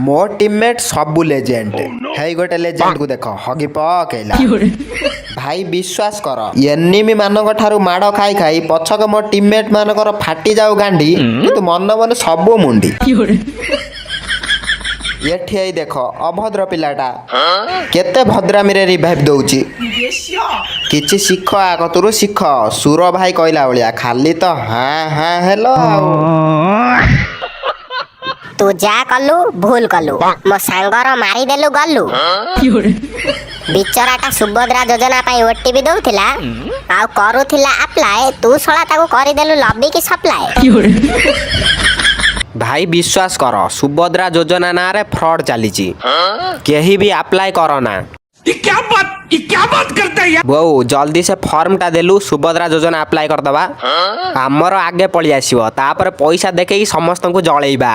मो टीममेट सबू लेजेंड है गोटे लेजेंड को देख हगी पकेला भाई विश्वास कर एनिमी मानक ठारू माड़ खाई खाई पछक मो टीममेट मानकर फाटी जाऊ गांडी किंतु मन मन सबू मुंडी एठी आई देख अभद्र पिलाटा केते भद्रामी रे रिवाइव दउची किछि शिख आगतुरु शिख सुर भाई कहला भलिया खाली तो हां हां हेलो तू जा कलु भूल कलु मो सांगर मारी देलु गलु बिचराटा सुभद्रा योजना पाई ओटीपी दउथिला आ करूथिला अप्लाई तू सळा ताको करि देलु लब्बी की सप्लाई भाई विश्वास कर सुभद्रा योजना ना रे फ्रॉड चलीची केही भी अप्लाई करना ये क्या बात करता है यार। बहु जल्दी से फॉर्म टा देलु सुभद्रा योजना अप्लाई कर दबा हमर आगे पळी आसीबो तापर पैसा देखे समस्त को जळेइबा।